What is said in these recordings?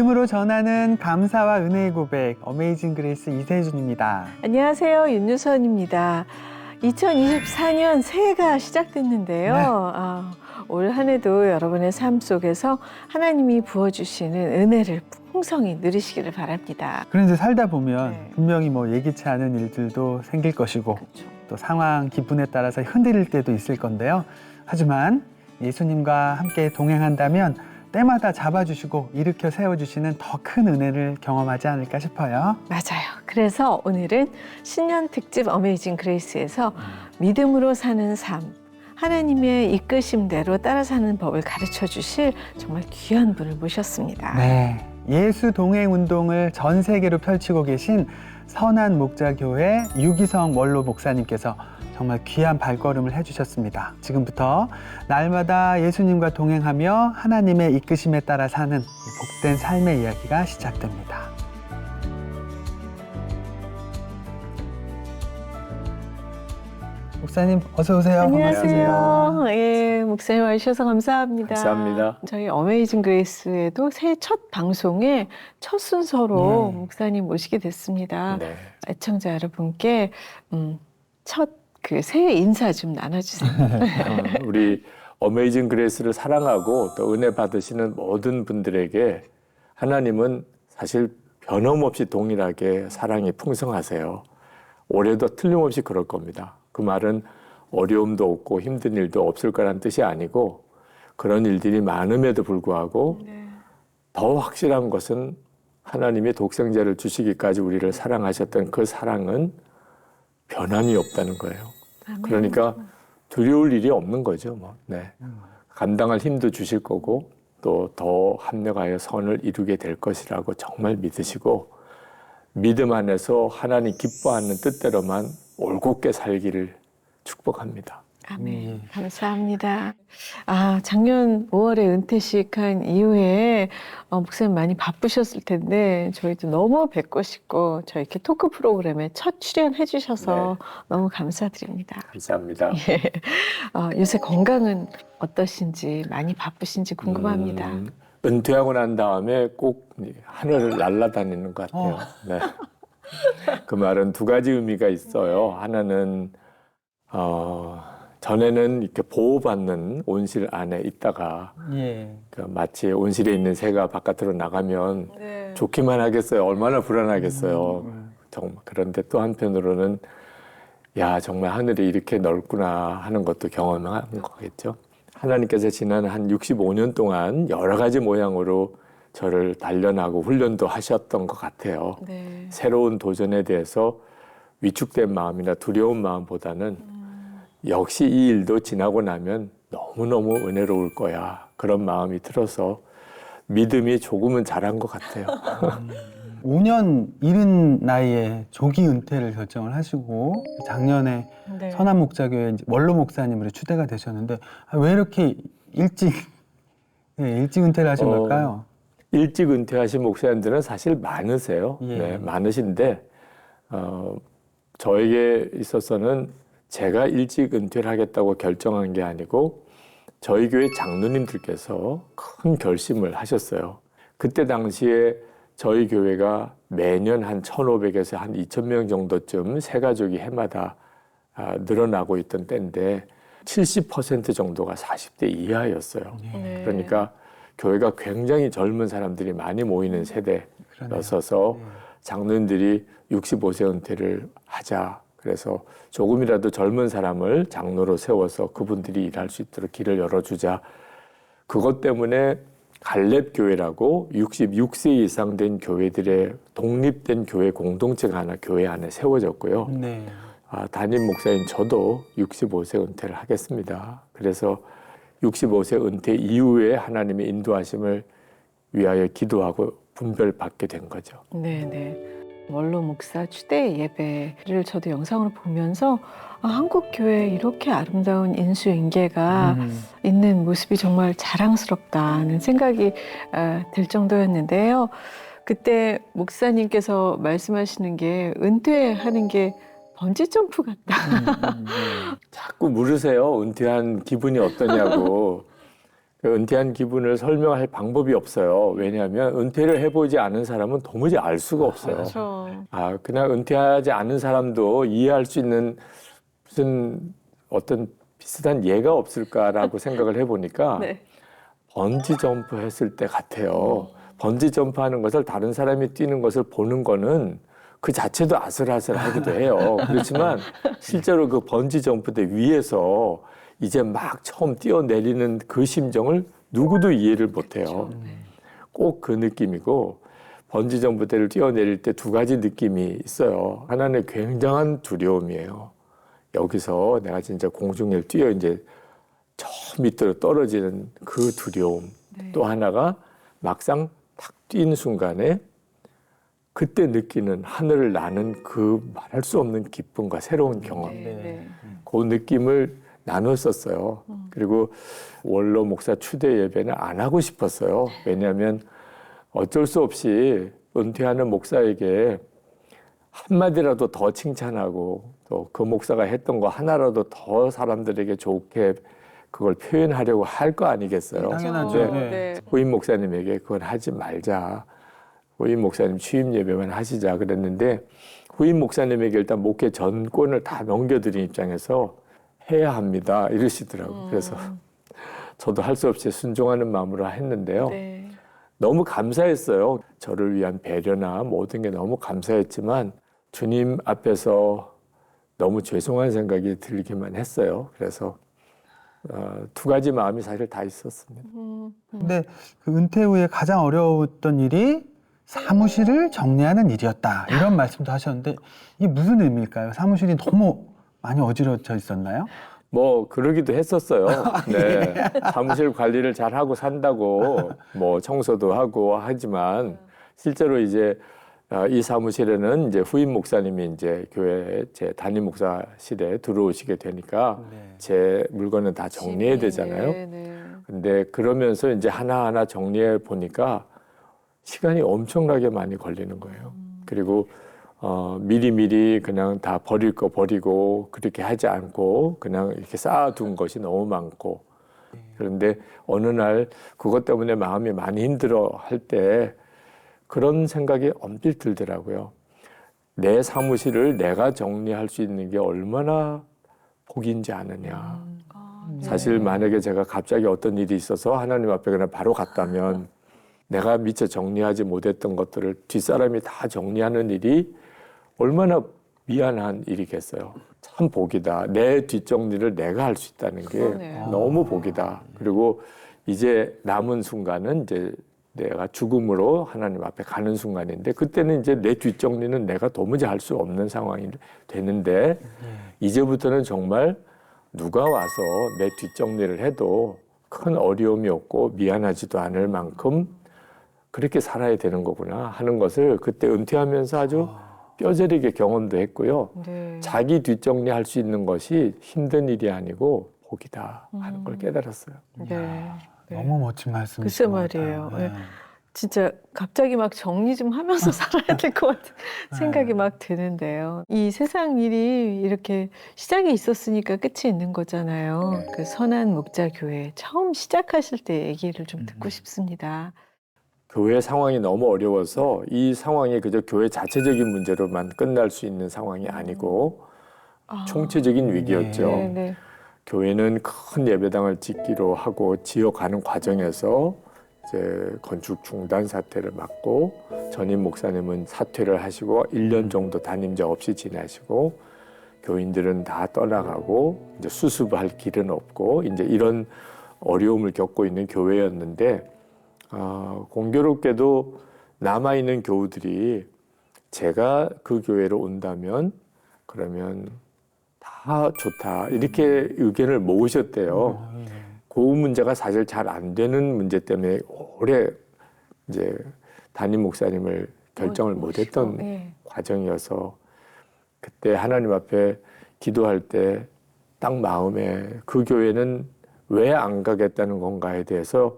믿음으로 전하는 감사와 은혜의 고백, 어메이징 그레이스 이세준입니다. 안녕하세요. 윤유선입니다. 2024년 새해가 시작됐는데요. 네. 올 한 해도 여러분의 삶 속에서 하나님이 부어주시는 은혜를 풍성히 누리시기를 바랍니다. 그런데 살다 보면 네. 분명히 예기치 않은 일들도 생길 것이고 그렇죠. 또 상황, 기분에 따라서 흔들릴 때도 있을 건데요. 하지만 예수님과 함께 동행한다면 때마다 잡아주시고 일으켜 세워주시는 더 큰 은혜를 경험하지 않을까 싶어요. 맞아요. 그래서 오늘은 신년 특집 어메이징 그레이스에서 믿음으로 사는 삶, 하나님의 이끄심대로 따라 사는 법을 가르쳐 주실 정말 귀한 분을 모셨습니다. 네, 예수 동행 운동을 전 세계로 펼치고 계신 선한 목자교회 유기성 원로 목사님께서 정말 귀한 발걸음을 해주셨습니다. 지금부터 날마다 예수님과 동행하며 하나님의 이끄심에 따라 사는 복된 삶의 이야기가 시작됩니다. 목사님 어서 오세요. 안녕하세요. 예, 목사님 와주셔서 감사합니다. 감사합니다. 저희 어메이징 그레이스에도 새해 첫 방송에 첫 순서로 목사님 모시게 됐습니다. 네. 애청자 여러분께 첫 그 새해 인사 좀 나눠주세요. 우리 어메이징 그레이스를 사랑하고 또 은혜 받으시는 모든 분들에게 하나님은 사실 변함없이 동일하게 사랑이 풍성하세요. 올해도 틀림없이 그럴 겁니다. 그 말은 어려움도 없고 힘든 일도 없을 거란 뜻이 아니고 그런 일들이 많음에도 불구하고 더 확실한 것은 하나님의 독생자를 주시기까지 우리를 사랑하셨던 그 사랑은 변함이 없다는 거예요. 그러니까 두려울 일이 없는 거죠. 네. 감당할 힘도 주실 거고 또 더 합력하여 선을 이루게 될 것이라고 정말 믿으시고 믿음 안에서 하나님 기뻐하는 뜻대로만 올곧게 살기를 축복합니다. 아멘. 감사합니다. 작년 5월에 은퇴식한 이후에 목사님 많이 바쁘셨을 텐데 저희도 너무 뵙고 싶고 저희 이렇게 토크 프로그램에 첫 출연해 주셔서 너무 감사드립니다. 감사합니다. 예. 요새 건강은 어떠신지 많이 바쁘신지 궁금합니다. 은퇴하고 난 다음에 꼭 하늘을 날아다니는 것 같아요. 네. 그 말은 두 가지 의미가 있어요. 하나는 전에는 이렇게 보호받는 온실 안에 있다가 마치 온실에 있는 새가 바깥으로 나가면 좋기만 하겠어요. 얼마나 불안하겠어요. 정말. 그런데 또 한편으로는 야 정말 하늘이 이렇게 넓구나 하는 것도 경험한 거겠죠. 하나님께서 지난 한 65년 동안 여러 가지 모양으로 저를 단련하고 훈련도 하셨던 것 같아요. 네. 새로운 도전에 대해서 위축된 마음이나 두려운 마음보다는 역시 이 일도 지나고 나면 너무너무 은혜로울 거야. 그런 마음이 들어서 믿음이 조금은 자란 것 같아요. 5년 이른 나이에 조기 은퇴를 결정을 하시고 작년에 선한 목자교회 원로 목사님으로 추대가 되셨는데 왜 이렇게 일찍 은퇴를 하신 걸까요? 일찍 은퇴하신 목사님들은 사실 많으세요. 네, 많으신데 저에게 있어서는 제가 일찍 은퇴를 하겠다고 결정한 게 아니고 저희 교회 장로님들께서 큰 결심을 하셨어요. 그때 당시에 저희 교회가 매년 한 1,500에서 한 2,000명 정도쯤 새가족이 해마다 늘어나고 있던 때인데 70% 정도가 40대 이하였어요. 그러니까 교회가 굉장히 젊은 사람들이 많이 모이는 세대였어서 장로님들이 65세 은퇴를 하자. 그래서 조금이라도 젊은 사람을 장로로 세워서 그분들이 일할 수 있도록 길을 열어주자. 그것 때문에 갈렙교회라고 66세 이상 된 교회들의 독립된 교회 공동체가 하나 교회 안에 세워졌고요. 담임 목사인 저도 65세 은퇴를 하겠습니다. 그래서 65세 은퇴 이후에 하나님의 인도하심을 위하여 기도하고 분별받게 된 거죠. 네네. 원로 목사 추대 예배를 저도 영상으로 보면서 한국 교회에 이렇게 아름다운 인수인계가 있는 모습이 정말 자랑스럽다는 생각이 들 정도였는데요. 그때 목사님께서 말씀하시는 게 은퇴하는 게 번지점프 같다. 자꾸 물으세요. 은퇴한 기분이 어떠냐고. 은퇴한 기분을 설명할 방법이 없어요. 왜냐하면 은퇴를 해보지 않은 사람은 도무지 알 수가 없어요. 그렇죠. 그냥 은퇴하지 않은 사람도 이해할 수 있는 무슨 어떤 비슷한 예가 없을까라고 생각을 해보니까 네. 번지 점프 했을 때 같아요. 번지 점프 하는 것을 다른 사람이 뛰는 것을 보는 거는 그 자체도 아슬아슬하기도 해요. 그렇지만 실제로 그 번지 점프대 위에서 이제 막 처음 뛰어내리는 그 심정을 누구도 이해를 못해요. 꼭 그 느낌이고 번지 점프대를 뛰어내릴 때 두 가지 느낌이 있어요. 하나는 굉장한 두려움이에요. 여기서 내가 진짜 공중에 뛰어 이제 저 밑으로 떨어지는 그 두려움. 네. 또 하나가 막상 탁 뛴 순간에 그때 느끼는 하늘을 나는 그 말할 수 없는 기쁨과 새로운 경험. 네. 그 느낌을 나눴었어요. 그리고 원로 목사 추대 예배는 안 하고 싶었어요. 왜냐하면 어쩔 수 없이 은퇴하는 목사에게 한마디라도 더 칭찬하고 또 그 목사가 했던 거 하나라도 더 사람들에게 좋게 그걸 표현하려고 할 거 아니겠어요. 당연하죠. 근데 네. 후임 목사님에게 그건 하지 말자. 후임 목사님 취임 예배만 하시자 그랬는데 후임 목사님에게 일단 목회 전권을 다 넘겨드린 입장에서 해야 합니다 이러시더라고요. 그래서 저도 할 수 없이 순종하는 마음으로 했는데요. 네. 너무 감사했어요. 저를 위한 배려나 모든 게 너무 감사했지만 주님 앞에서 너무 죄송한 생각이 들기만 했어요. 그래서 두 가지 마음이 사실 다 있었습니다. 근데 그 은퇴 후에 가장 어려웠던 일이 사무실을 정리하는 일이었다. 이런 말씀도 하셨는데 이게 무슨 의미일까요? 사무실이 너무 많이 어지러져 있었나요? 뭐 그러기도 했었어요. 네. 사무실 관리를 잘 하고 산다고 뭐 청소도 하고 하지만 실제로 이제 이 사무실에는 이제 후임 목사님이 이제 교회 제 담임 목사실에 들어오시게 되니까 제 물건은 다 정리해야 되잖아요. 네. 근데 그러면서 이제 하나하나 정리해 보니까 시간이 엄청나게 많이 걸리는 거예요. 그리고 미리미리 그냥 다 버릴 거 버리고 그렇게 하지 않고 그냥 이렇게 쌓아둔 것이 너무 많고 그런데 어느 날 그것 때문에 마음이 많이 힘들어 할 때 그런 생각이 엄청 들더라고요. 내 사무실을 내가 정리할 수 있는 게 얼마나 복인지 아느냐. 사실 만약에 제가 갑자기 어떤 일이 있어서 하나님 앞에 그냥 바로 갔다면 내가 미처 정리하지 못했던 것들을 뒷사람이 다 정리하는 일이 얼마나 미안한 일이겠어요. 참 복이다. 내 뒷정리를 내가 할 수 있다는 게 그러네요. 너무 복이다. 그리고 이제 남은 순간은 이제 내가 죽음으로 하나님 앞에 가는 순간인데 그때는 이제 내 뒷정리는 내가 도무지 할 수 없는 상황이 되는데 이제부터는 정말 누가 와서 내 뒷정리를 해도 큰 어려움이 없고 미안하지도 않을 만큼 그렇게 살아야 되는 거구나 하는 것을 그때 은퇴하면서 아주 뼈저리게 경험도 했고요. 네. 자기 뒷정리할 수 있는 것이 힘든 일이 아니고 복이다 하는 걸 깨달았어요. 네. 너무 멋진 말씀이신 글쎄 것 말이에요. 같아요. 네. 진짜 갑자기 막 정리 좀 하면서 살아야 될 것 같은 생각이 막 드는데요. 이 세상 일이 이렇게 시작이 있었으니까 끝이 있는 거잖아요. 그 선한 목자 교회 처음 시작하실 때 얘기를 좀 듣고 싶습니다. 교회 상황이 너무 어려워서 이 상황이 그저 교회 자체적인 문제로만 끝날 수 있는 상황이 아니고 총체적인 위기였죠. 네. 교회는 큰 예배당을 짓기로 하고 지어가는 과정에서 이제 건축 중단 사태를 맞고 전임 목사님은 사퇴를 하시고 1년 정도 담임자 없이 지내시고 교인들은 다 떠나가고 이제 수습할 길은 없고 이제 이런 어려움을 겪고 있는 교회였는데 공교롭게도 남아있는 교우들이 제가 그 교회로 온다면 그러면 다 좋다 이렇게 의견을 모으셨대요. 그 문제가 사실 잘 안 되는 문제 때문에 오래 이제 담임 목사님을 결정을 못했던 과정이어서 그때 하나님 앞에 기도할 때 딱 마음에 그 교회는 왜 안 가겠다는 건가에 대해서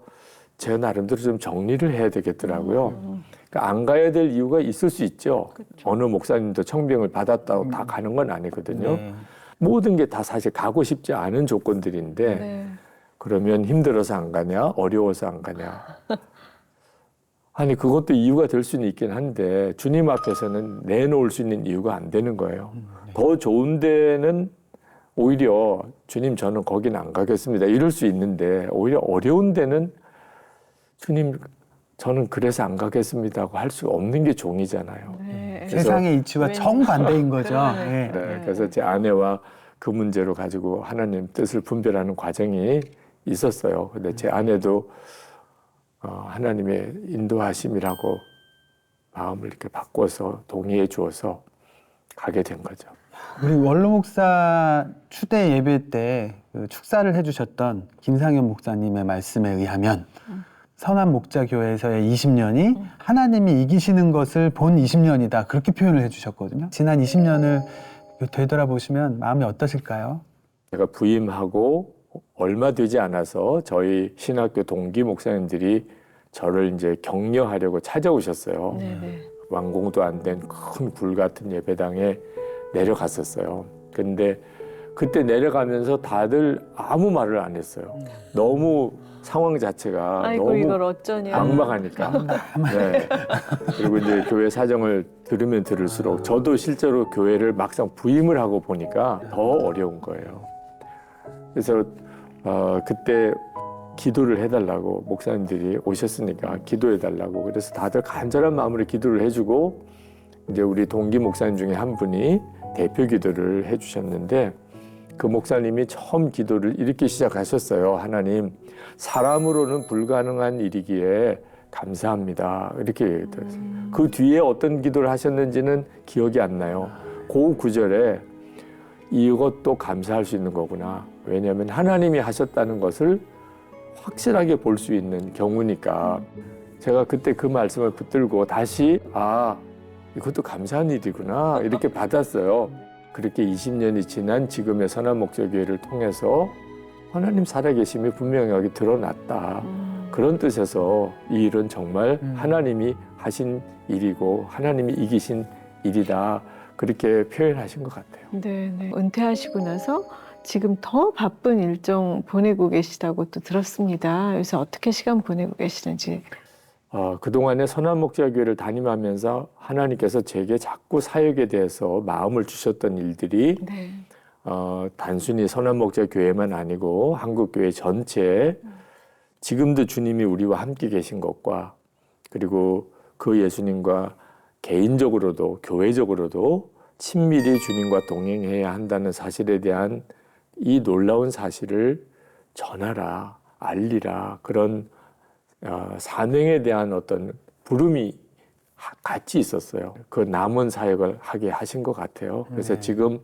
제 나름대로 좀 정리를 해야 되겠더라고요. 그러니까 안 가야 될 이유가 있을 수 있죠. 어느 목사님도 청빙을 받았다고 다 가는 건 아니거든요. 모든 게 다 사실 가고 싶지 않은 조건들인데 그러면 힘들어서 안 가냐? 어려워서 안 가냐? 아니 그것도 이유가 될 수는 있긴 한데 주님 앞에서는 내놓을 수 있는 이유가 안 되는 거예요. 더 좋은 데는 오히려 주님 저는 거기는 안 가겠습니다. 이럴 수 있는데 오히려 어려운 데는 주님 저는 그래서 안 가겠습니다고 할 수 없는 게 종이잖아요. 네. 그래서- 세상의 이치와 정반대인 거죠. 그러네. 예. 네, 그래서 제 아내와 그 문제로 가지고 하나님 뜻을 분별하는 과정이 있었어요. 근데 제 아내도 하나님의 인도하심이라고 마음을 이렇게 바꿔서 동의해 주어서 가게 된 거죠. 우리 원로 목사 추대 예배 때 그 축사를 해주셨던 김상현 목사님의 말씀에 의하면 선한 목자교회에서의 20년이 하나님이 이기시는 것을 본 20년이다. 그렇게 표현을 해주셨거든요. 지난 20년을 되돌아보시면 마음이 어떠실까요? 제가 부임하고 얼마 되지 않아서 저희 신학교 동기 목사님들이 저를 이제 격려하려고 찾아오셨어요. 네네. 완공도 안 된 큰 굴 같은 예배당에 내려갔었어요. 근데 그때 내려가면서 다들 아무 말을 안 했어요. 너무 상황 자체가 아이고 너무 이걸 어쩌냐. 막막하니까. 네. 그리고 이제 교회 사정을 들으면 들을수록 저도 실제로 교회를 막상 부임을 하고 보니까 더 어려운 거예요. 그래서 그때 기도를 해달라고 목사님들이 오셨으니까 기도해달라고 그래서 다들 간절한 마음으로 기도를 해주고 이제 우리 동기 목사님 중에 한 분이 대표 기도를 해주셨는데 그 목사님이 처음 기도를 이렇게 시작하셨어요. 하나님, 사람으로는 불가능한 일이기에 감사합니다. 이렇게 얘기했어요. 그 뒤에 어떤 기도를 하셨는지는 기억이 안 나요. 그 구절에 이것도 감사할 수 있는 거구나. 왜냐하면 하나님이 하셨다는 것을 확실하게 볼 수 있는 경우니까 제가 그때 그 말씀을 붙들고 다시 이것도 감사한 일이구나 이렇게 받았어요. 그렇게 20년이 지난 지금의 선한 목자교회를 통해서 하나님 살아계심이 분명하게 드러났다. 그런 뜻에서 이 일은 정말 하나님이 하신 일이고 하나님이 이기신 일이다. 그렇게 표현하신 것 같아요. 네네. 은퇴하시고 나서 지금 더 바쁜 일정 보내고 계시다고 또 들었습니다. 그래서 어떻게 시간 보내고 계시는지. 그동안에 선한 목자교회를 다니면서 하나님께서 제게 자꾸 사역에 대해서 마음을 주셨던 일들이 네. 단순히 선한 목자교회만 아니고 한국교회 전체에 지금도 주님이 우리와 함께 계신 것과 그리고 그 예수님과 개인적으로도 교회적으로도 친밀히 주님과 동행해야 한다는 사실에 대한 이 놀라운 사실을 전하라, 알리라 그런 사명에 대한 어떤 부름이 같이 있었어요. 그 남은 사역을 하게 하신 것 같아요. 그래서 지금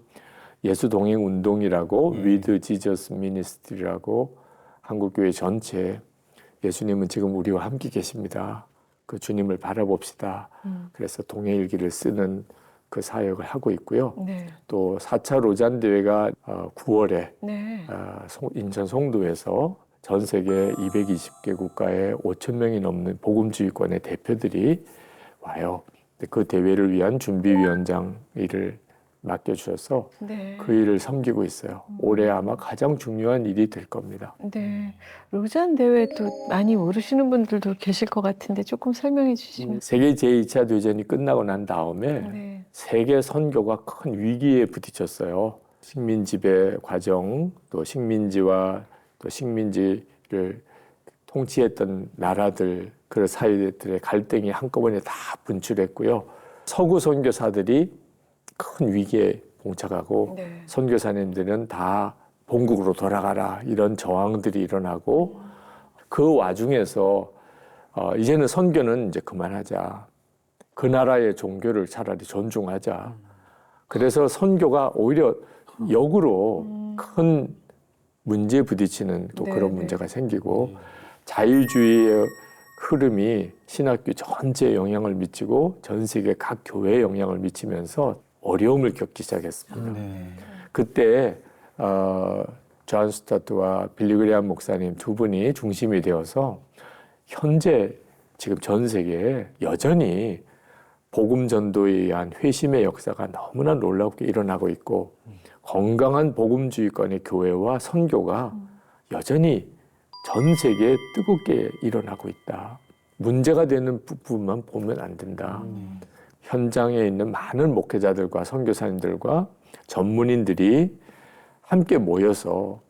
예수 동행 운동이라고 With Jesus Ministry라고 한국교회 전체 예수님은 지금 우리와 함께 계십니다. 그 주님을 바라봅시다. 그래서 동행일기를 쓰는 그 사역을 하고 있고요. 네. 또 4차 로잔 대회가 9월에 네. 인천 송도에서 전 세계 220개 국가에 5천 명이 넘는 복음주의권의 대표들이 와요. 그 대회를 위한 준비위원장 일을 맡겨주셔서 네. 그 일을 섬기고 있어요. 올해 아마 가장 중요한 일이 될 겁니다. 네. 로잔 대회도 많이 모르시는 분들도 계실 것 같은데 조금 설명해 주시면. 세계 제2차 대전이 끝나고 난 다음에 네. 세계 선교가 큰 위기에 부딪혔어요. 식민 지배 과정, 또 식민지와 또 식민지를 통치했던 나라들 그 사이들의 갈등이 한꺼번에 다 분출했고요. 서구 선교사들이 큰 위기에 봉착하고 네. 선교사님들은 다 본국으로 돌아가라 이런 저항들이 일어나고 그 와중에서 이제는 선교는 이제 그만하자. 그 나라의 종교를 차라리 존중하자. 그래서 선교가 오히려 역으로 큰 문제에 부딪히는 또 네, 그런 네. 문제가 생기고 자유주의의 흐름이 신학교 전체에 영향을 미치고 전 세계 각 교회에 영향을 미치면서 어려움을 겪기 시작했습니다. 그때 존 스타트와 빌리 그레이엄 목사님 두 분이 중심이 되어서 현재 지금 전 세계에 여전히 복음 전도에 의한 회심의 역사가 너무나 놀랍게 일어나고 있고 건강한 복음주의권의 교회와 선교가 여전히 전 세계에 뜨겁게 일어나고 있다. 문제가 되는 부분만 보면 안 된다. 현장에 있는 많은 목회자들과 선교사님들과 전문인들이 함께 모여서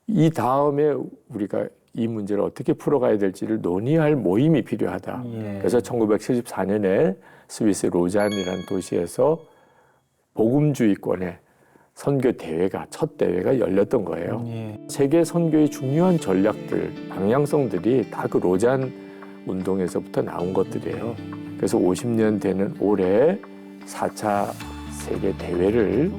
이 다음에 우리가 이 문제를 어떻게 풀어가야 될지를 논의할 모임이 필요하다. 그래서 1974년에 스위스 로잔이라는 도시에서 복음주의권의 선교 대회가 첫 대회가 열렸던 거예요. 세계 선교의 중요한 전략들, 방향성들이 다 그 로잔 운동에서부터 나온 것들이에요. 그래서 50년 되는 올해 4차 세계 대회를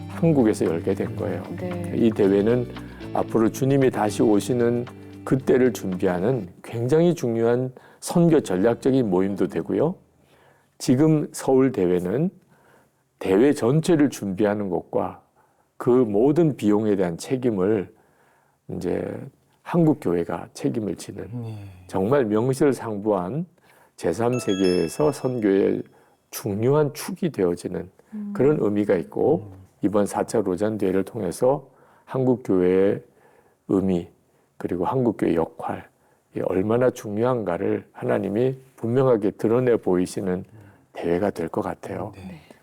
한국에서 열게 된 거예요. 네. 이 대회는 앞으로 주님이 다시 오시는 그때를 준비하는 굉장히 중요한 선교 전략적인 모임도 되고요. 지금 서울 대회는 대회 전체를 준비하는 것과 그 모든 비용에 대한 책임을 이제 한국 교회가 책임을 지는 정말 명실상부한 제3세계에서 선교의 중요한 축이 되어지는 그런 의미가 있고 이번 4차 로잔 대회를 통해서 한국 교회의 의미 그리고 한국 교회의 역할이 얼마나 중요한가를 하나님이 분명하게 드러내 보이시는 대회가 될 것 같아요.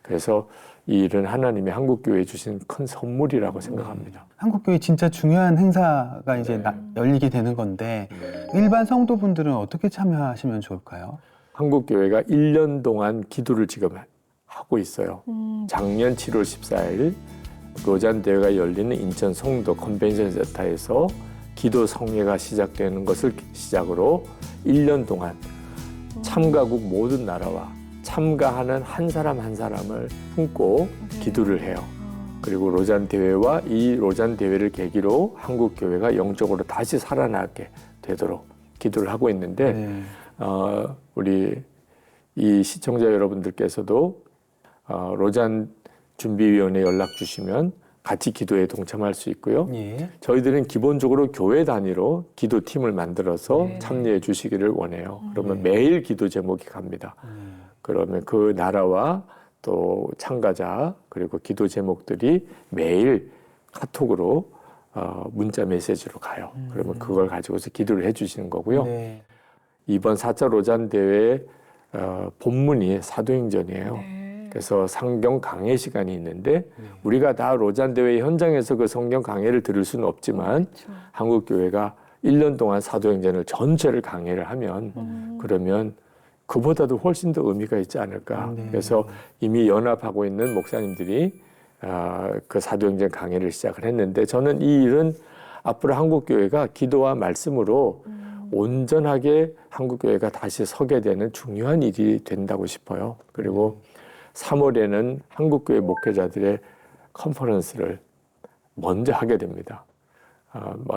그래서 이 일은 하나님이 한국 교회에 주신 큰 선물이라고 생각합니다. 한국 교회 진짜 중요한 행사가 이제 열리게 되는 건데 일반 성도분들은 어떻게 참여하시면 좋을까요? 한국 교회가 1년 동안 기도를 지금 하고 있어요. 작년 7월 14일 로잔 대회가 열리는 인천 송도 컨벤션 센터에서 기도 성회가 시작되는 것을 시작으로 1년 동안 참가국 모든 나라와 참가하는 한 사람 한 사람을 품고 기도를 해요. 그리고 로잔 대회와 이 로잔 대회를 계기로 한국 교회가 영적으로 다시 살아나게 되도록 기도를 하고 있는데 우리 이 시청자 여러분들께서도 로잔 준비위원회 연락 주시면 같이 기도에 동참할 수 있고요. 저희들은 기본적으로 교회 단위로 기도팀을 만들어서 참여해 주시기를 원해요. 그러면 매일 기도 제목이 갑니다. 그러면 그 나라와 또 참가자 그리고 기도 제목들이 매일 카톡으로 문자 메시지로 가요. 그러면 그걸 가지고서 기도를 해주시는 거고요. 이번 4차 로잔 대회 본문이 사도행전이에요. 그래서 성경 강해 시간이 있는데 우리가 다 로잔 대회 현장에서 그 성경 강해를 들을 수는 없지만 한국 교회가 1년 동안 사도행전을 전체를 강해를 하면 그러면 그보다도 훨씬 더 의미가 있지 않을까. 그래서 이미 연합하고 있는 목사님들이 그 사도행전 강해를 시작을 했는데 저는 이 일은 앞으로 한국교회가 기도와 말씀으로 온전하게 한국교회가 다시 서게 되는 중요한 일이 된다고 싶어요. 그리고 3월에는 한국교회 목회자들의 컨퍼런스를 먼저 하게 됩니다.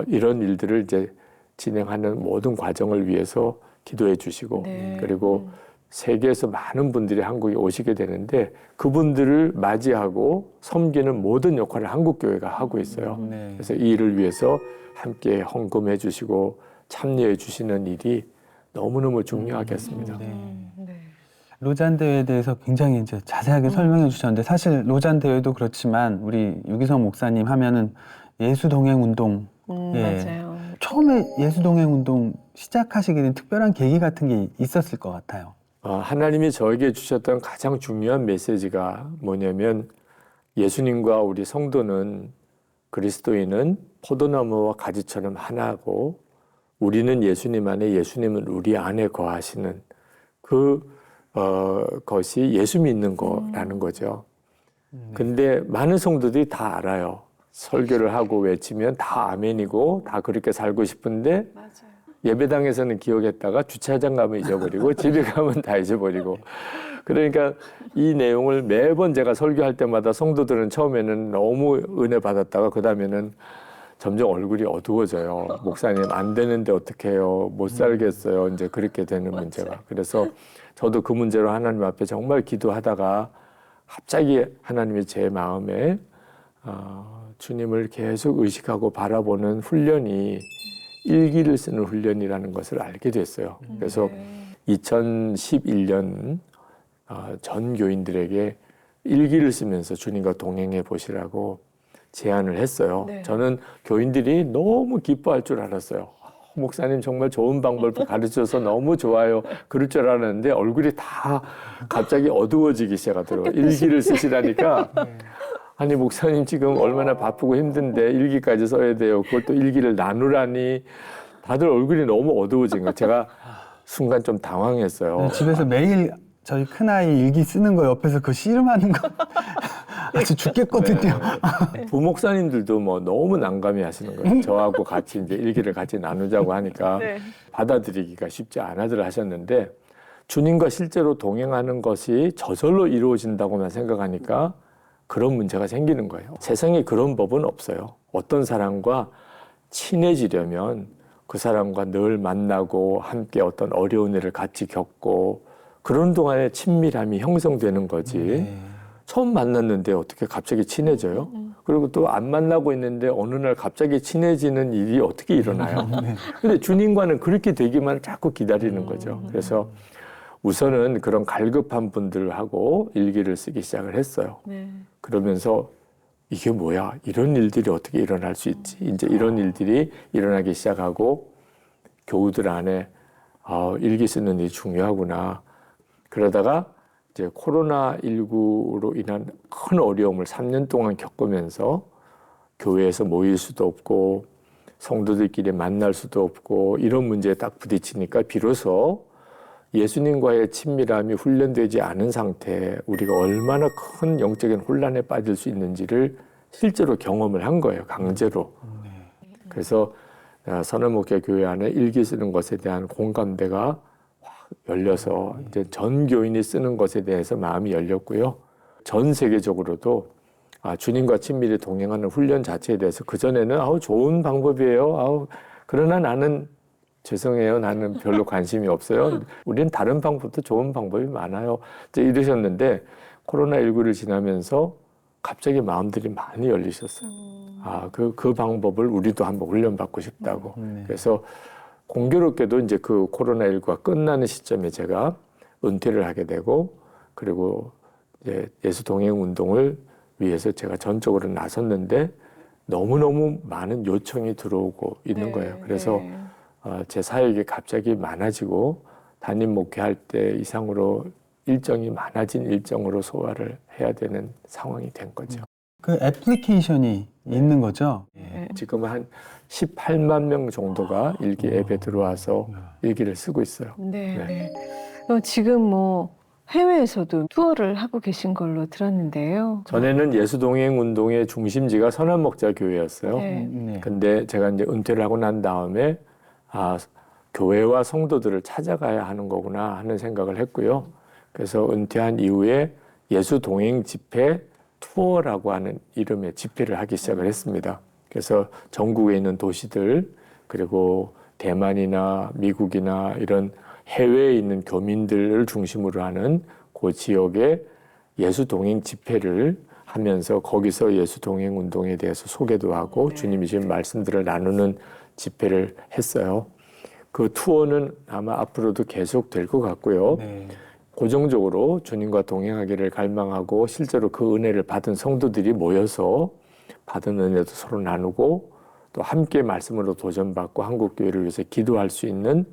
이런 일들을 이제 진행하는 모든 과정을 위해서 기도해 주시고 그리고 세계에서 많은 분들이 한국에 오시게 되는데 그분들을 맞이하고 섬기는 모든 역할을 한국교회가 하고 있어요. 그래서 이 일을 위해서 함께 헌금해 주시고 참여해 주시는 일이 너무너무 중요하겠습니다. 로잔 대회에 대해서 굉장히 이제 자세하게 설명해 주셨는데 사실 로잔 대회도 그렇지만 우리 유기성 목사님 하면은 예수 동행 운동 맞아요. 처음에 예수 동행 운동 시작하시게 된 특별한 계기 같은 게 있었을 것 같아요. 하나님이 저에게 주셨던 가장 중요한 메시지가 뭐냐면 예수님과 우리 성도는 그리스도인은 포도나무와 가지처럼 하나고 우리는 예수님 안에 예수님은 우리 안에 거하시는 것이 예수 믿는 거라는 거죠. 근데 많은 성도들이 다 알아요. 설교를 하고 외치면 다 아멘이고 다 그렇게 살고 싶은데 예배당에서는 기억했다가 주차장 가면 잊어버리고 집에 가면 다 잊어버리고 그러니까 이 내용을 매번 제가 설교할 때마다 성도들은 처음에는 너무 은혜 받았다가 그 다음에는 점점 얼굴이 어두워져요. 목사님 안 되는데 어떡해요. 못 살겠어요. 이제 그렇게 되는 문제가. 그래서 저도 그 문제로 하나님 앞에 정말 기도하다가 갑자기 하나님이 제 마음에 주님을 계속 의식하고 바라보는 훈련이 일기를 쓰는 훈련이라는 것을 알게 됐어요. 그래서 2011년 전 교인들에게 일기를 쓰면서 주님과 동행해 보시라고 제안을 했어요. 저는 교인들이 너무 기뻐할 줄 알았어요. 목사님 정말 좋은 방법을 가르쳐서 너무 좋아요. 그럴 줄 알았는데 얼굴이 다 갑자기 어두워지기 시작하더라고요. 일기를 쓰시라니까. 아니 목사님 지금 얼마나 바쁘고 힘든데 일기까지 써야 돼요. 그걸 또 일기를 나누라니. 다들 얼굴이 너무 어두워진 거예요. 제가 순간 좀 당황했어요. 네, 집에서 매일 저희 큰아이 일기 쓰는 거 옆에서 그 씨름하는 거 아주 죽겠거든요. 부목사님들도 뭐 너무 난감해 하시는 거예요. 저하고 같이 이제 일기를 같이 나누자고 하니까 네. 받아들이기가 쉽지 않아들 하셨는데 주님과 실제로 동행하는 것이 저절로 이루어진다고만 생각하니까 그런 문제가 생기는 거예요. 세상에 그런 법은 없어요. 어떤 사람과 친해지려면 그 사람과 늘 만나고 함께 어떤 어려운 일을 같이 겪고 그런 동안에 친밀함이 형성되는 거지. 처음 만났는데 어떻게 갑자기 친해져요? 그리고 또 안 만나고 있는데 어느 날 갑자기 친해지는 일이 어떻게 일어나요? 근데 주님과는 그렇게 되기만 자꾸 기다리는 거죠. 그래서 우선은 그런 갈급한 분들하고 일기를 쓰기 시작을 했어요. 네. 그러면서 이게 뭐야? 이런 일들이 어떻게 일어날 수 있지? 이제 이런 일들이 일어나기 시작하고 교우들 안에 일기 쓰는 일이 중요하구나. 그러다가 이제 코로나19로 인한 큰 어려움을 3년 동안 겪으면서 교회에서 모일 수도 없고 성도들끼리 만날 수도 없고 이런 문제에 딱 부딪히니까 비로소 예수님과의 친밀함이 훈련되지 않은 상태에 우리가 얼마나 큰 영적인 혼란에 빠질 수 있는지를 실제로 경험을 한 거예요. 강제로. 그래서 선한목회 교회 안에 일기 쓰는 것에 대한 공감대가 확 열려서 이제 전 교인이 쓰는 것에 대해서 마음이 열렸고요. 전 세계적으로도 주님과 친밀히 동행하는 훈련 자체에 대해서 그전에는 좋은 방법이에요. 그러나 나는 죄송해요. 나는 별로 관심이 없어요. 우리는 다른 방법도 좋은 방법이 많아요. 이제 이러셨는데 코로나19를 지나면서 갑자기 마음들이 많이 열리셨어요. 그 방법을 우리도 한번 훈련받고 싶다고. 그래서 공교롭게도 이제 그 코로나19가 끝나는 시점에 제가 은퇴를 하게 되고 그리고 이제 예수 동행 운동을 위해서 제가 전적으로 나섰는데 너무너무 많은 요청이 들어오고 있는 거예요. 그래서 제 사역이 갑자기 많아지고 담임 목회할 때 이상으로 일정이 많아진 일정으로 소화를 해야 되는 상황이 된 거죠. 그 애플리케이션이 있는 거죠? 지금 한 18만 명 정도가 일기 앱에 들어와서 일기를 쓰고 있어요. 네. 네. 네. 지금 뭐 해외에서도 투어를 하고 계신 걸로 들었는데요. 전에는 예수동행 운동의 중심지가 선한목자교회였어요. 네. 근데 제가 이제 은퇴를 하고 난 다음에 교회와 성도들을 찾아가야 하는 거구나 하는 생각을 했고요. 그래서 은퇴한 이후에 예수동행 집회 투어라고 하는 이름의 집회를 하기 시작을 했습니다. 그래서 전국에 있는 도시들 그리고 대만이나 미국이나 이런 해외에 있는 교민들을 중심으로 하는 그 지역의 예수동행 집회를 하면서 거기서 예수동행 운동에 대해서 소개도 하고 주님이 지금 말씀들을 나누는 집회를 했어요. 그 투어는 아마 앞으로도 계속 될 것 같고요. 고정적으로 주님과 동행하기를 갈망하고 실제로 그 은혜를 받은 성도들이 모여서 받은 은혜도 서로 나누고 또 함께 말씀으로 도전받고 한국교회를 위해서 기도할 수 있는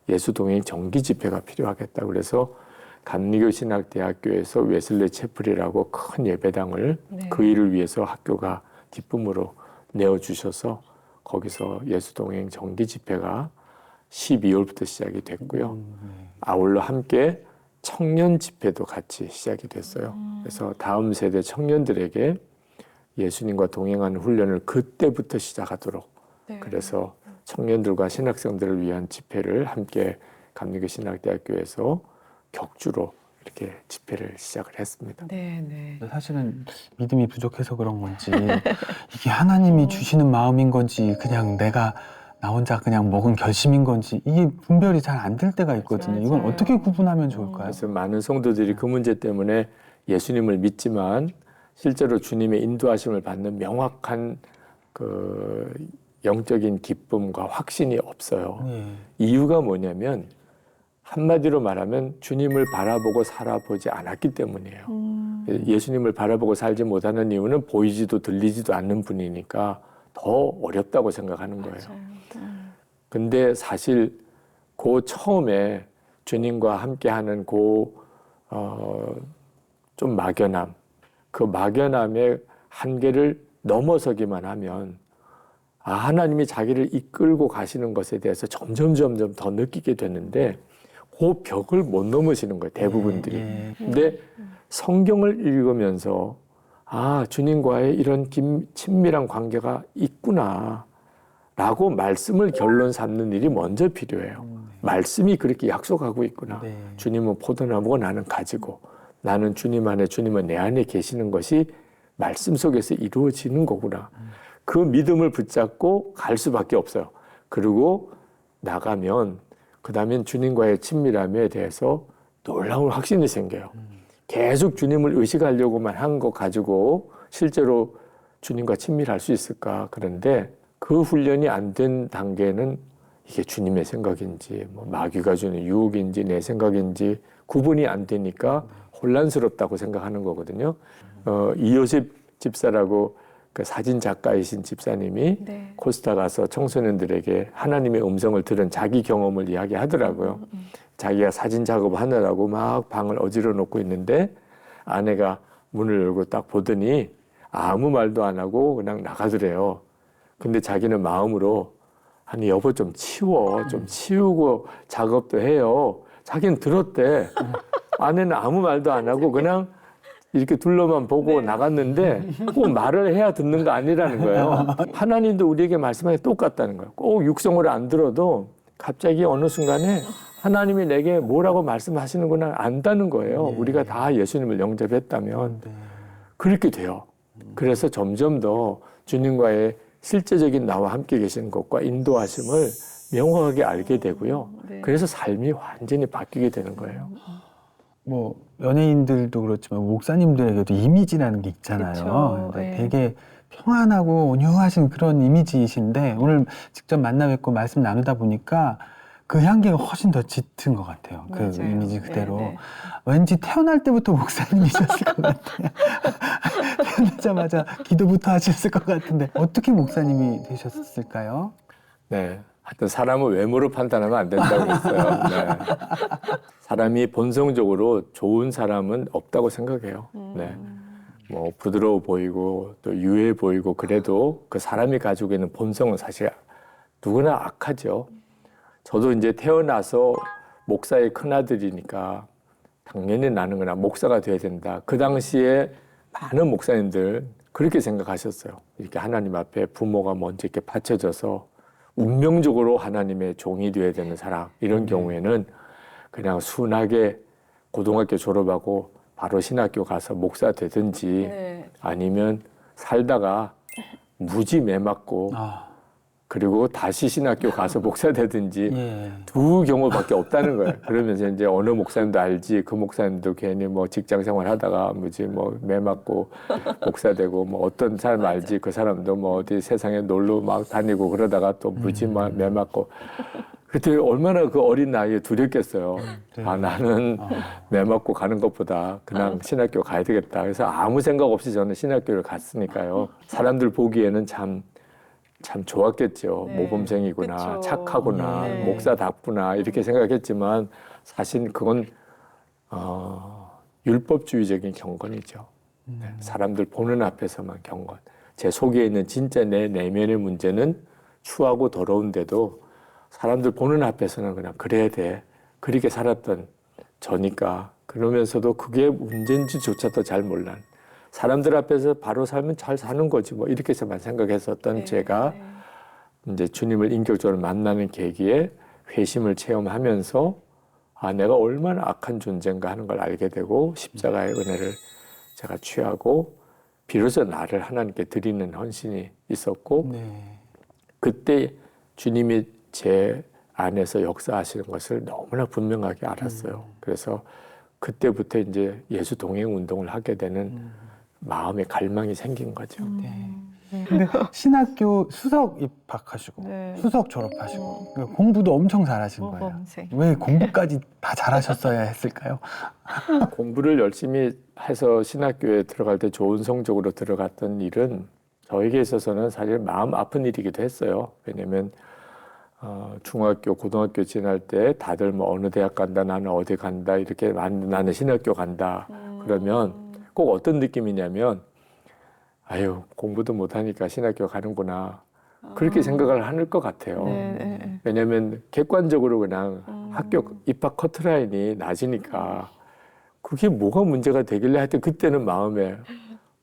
예수동행 정기 집회가 필요하겠다. 그래서 감리교신학대학교에서 웨슬리 채플이라고 큰 예배당을 그 일을 위해서 학교가 기쁨으로 내어주셔서 거기서 예수동행 정기 집회가 12월부터 시작이 됐고요. 아울러 함께 청년 집회도 같이 시작이 됐어요. 그래서 다음 세대 청년들에게 예수님과 동행하는 훈련을 그때부터 시작하도록 그래서 청년들과 신학생들을 위한 집회를 함께 감리교신학대학교에서 격주로 이렇게 집회를 시작을 했습니다. 네. 사실은 믿음이 부족해서 그런 건지 이게 하나님이 주시는 마음인 건지 그냥 내가 나 혼자 그냥 먹은 결심인 건지 이게 분별이 잘 안 될 때가 있거든요. 이건 맞아요. 어떻게 구분하면 좋을까요? 그래서 많은 성도들이 그 문제 때문에 예수님을 믿지만 실제로 주님의 인도하심을 받는 명확한 그 영적인 기쁨과 확신이 없어요. 이유가 뭐냐면 한마디로 말하면 주님을 바라보고 살아보지 않았기 때문이에요. 예수님을 바라보고 살지 못하는 이유는 보이지도 들리지도 않는 분이니까 더 어렵다고 생각하는 거예요. 근데 사실 그 처음에 주님과 함께하는 좀 막연함, 그 막연함의 한계를 넘어서기만 하면 하나님이 자기를 이끌고 가시는 것에 대해서 점점 더 느끼게 되는데 그 벽을 못 넘으시는 거예요, 대부분들이. 근데 성경을 읽으면서 주님과의 이런 친밀한 관계가 있구나 라고 말씀을 결론 삼는 일이 먼저 필요해요. 말씀이 그렇게 약속하고 있구나. 네. 주님은 포도나무고 나는 가지고, 나는 주님 안에, 주님은 내 안에 계시는 것이 말씀 속에서 이루어지는 거구나. 그 믿음을 붙잡고 갈 수밖에 없어요. 그리고 나가면 그 다음엔 주님과의 친밀함에 대해서 놀라운 확신이 생겨요. 계속 주님을 의식하려고만 한 거 가지고 실제로 주님과 친밀할 수 있을까? 그런데 그 훈련이 안 된 단계는 이게 주님의 생각인지 마귀가 주는 유혹인지 내 생각인지 구분이 안 되니까 혼란스럽다고 생각하는 거거든요. 이요셉 집사라고 그 사진 작가이신 집사님이 네. 코스타 가서 청소년들에게 하나님의 음성을 들은 자기 경험을 이야기하더라고요. 자기가 사진 작업하느라고 막 방을 어지러 놓고 있는데 아내가 문을 열고 딱 보더니 아무 말도 안 하고 그냥 나가더래요. 근데 자기는 마음으로 아니 여보 좀 치워, 좀 치우고 작업도 해요. 자기는 들었대. 아내는 아무 말도 안 하고 그냥 이렇게 둘러만 보고 나갔는데 꼭 말을 해야 듣는 거 아니라는 거예요. 하나님도 우리에게 말씀하기 똑같다는 거예요. 꼭 육성으로 안 들어도 갑자기 어느 순간에 하나님이 내게 뭐라고 말씀하시는구나 안다는 거예요. 우리가 다 예수님을 영접했다면 그렇게 돼요. 그래서 점점 더 주님과의 실제적인 나와 함께 계시는 것과 인도하심을 명확하게 알게 되고요. 네. 그래서 삶이 완전히 바뀌게 되는 거예요. 뭐 연예인들도 그렇지만 목사님들에게도 이미지라는 게 있잖아요. 그쵸, 그러니까 네. 되게 평안하고 온유하신 그런 이미지이신데 오늘 직접 만나 뵙고 말씀 나누다 보니까 그 향기가 훨씬 더 짙은 것 같아요. 그 맞아요. 이미지 그대로. 네, 네. 왠지 태어날 때부터 목사님이셨을 것 같아요. 태어나자마자 기도부터 하셨을 것 같은데 어떻게 목사님이 되셨을까요? 네. 하여튼 사람은 외모로 판단하면 안 된다고 그랬어요. 네. 사람이 본성적으로 좋은 사람은 없다고 생각해요. 네. 뭐 부드러워 보이고 또 유해 보이고 그래도 그 사람이 가지고 있는 본성은 사실 누구나 악하죠. 저도 이제 태어나서 목사의 큰아들이니까 당연히 나는 그냥 목사가 돼야 된다. 그 당시에 많은 목사님들 그렇게 생각하셨어요. 이렇게 하나님 앞에 부모가 먼저 이렇게 바쳐져서 운명적으로 하나님의 종이 되어야 되는 사람 이런 경우에는 그냥 순하게 고등학교 졸업하고 바로 신학교 가서 목사 되든지 네. 아니면 살다가 무지 매 맞고 그리고 다시 신학교 가서 목사 되든지 예. 두 경우밖에 없다는 거예요. 그러면서 이제 어느 목사님도 알지 그 목사님도 괜히 뭐 직장 생활 하다가 뭐지 뭐 매 맞고 목사 되고 뭐 어떤 사람 알지 그 사람도 뭐 어디 세상에 놀러 막 다니고 그러다가 또 무지 매 맞고 그때 얼마나 그 어린 나이에 두렵겠어요. 나는 매 맞고 가는 것보다 그냥 신학교 가야 되겠다. 그래서 아무 생각 없이 저는 신학교를 갔으니까요. 사람들 보기에는 참 좋았겠죠. 네. 모범생이구나, 그쵸. 착하구나, 네. 목사답구나 이렇게 생각했지만 사실 그건 율법주의적인 경건이죠. 네. 사람들 보는 앞에서만 경건. 제 속에 있는 진짜 내 내면의 문제는 추하고 더러운데도 사람들 보는 앞에서는 그냥 그래야 돼. 그렇게 살았던 저니까 그러면서도 그게 문제인지조차도 잘 몰라. 사람들 앞에서 바로 살면 잘 사는 거지 뭐 이렇게만 생각했었던 네, 제가 네. 이제 주님을 인격적으로 만나는 계기에 회심을 체험하면서 내가 얼마나 악한 존재인가 하는 걸 알게 되고 십자가의 은혜를 제가 취하고 비로소 나를 하나님께 드리는 헌신이 있었고 네. 그때 주님이 제 안에서 역사하시는 것을 너무나 분명하게 알았어요. 그래서 그때부터 이제 예수 동행 운동을 하게 되는 마음의 갈망이 생긴 거죠. 네. 근데 신학교 수석 입학하시고 네. 수석 졸업하시고 그러니까 공부도 엄청 잘하신 거예요. 모범생. 왜 공부까지 다 잘하셨어야 했을까요? 공부를 열심히 해서 신학교에 들어갈 때 좋은 성적으로 들어갔던 일은 저에게 있어서는 사실 마음 아픈 일이기도 했어요. 왜냐하면 중학교, 고등학교 지날 때 다들 뭐 어느 대학 간다, 나는 어디 간다, 이렇게 나는 신학교 간다. 그러면 꼭 어떤 느낌이냐면, 아유, 공부도 못하니까 신학교 가는구나. 그렇게 생각을 하는 것 같아요. 네. 왜냐면 객관적으로 그냥 학교 입학 커트라인이 낮으니까 그게 뭐가 문제가 되길래 하여튼 그때는 마음에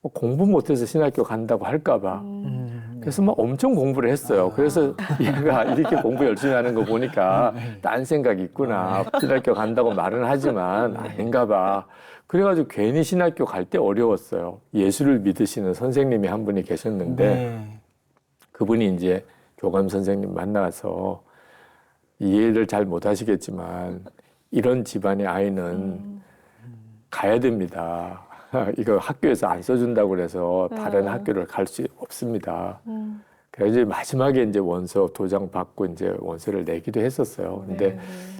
공부 못해서 신학교 간다고 할까봐. 그래서 막 엄청 공부를 했어요. 그래서 얘가 이렇게 공부 열심히 하는 거 보니까 딴 생각이 있구나. 신학교 간다고 말은 하지만 아닌가 봐. 그래가지고 괜히 신학교 갈 때 어려웠어요. 예수를 믿으시는 선생님이 한 분이 계셨는데 네. 그분이 이제 교감 선생님 만나서 이해를 잘 못하시겠지만 이런 집안의 아이는 가야 됩니다. 이거 학교에서 안 써준다고 그래서 다른 학교를 갈 수 없습니다. 그래서 이제 마지막에 이제 원서 도장 받고 이제 원서를 내기도 했었어요. 근데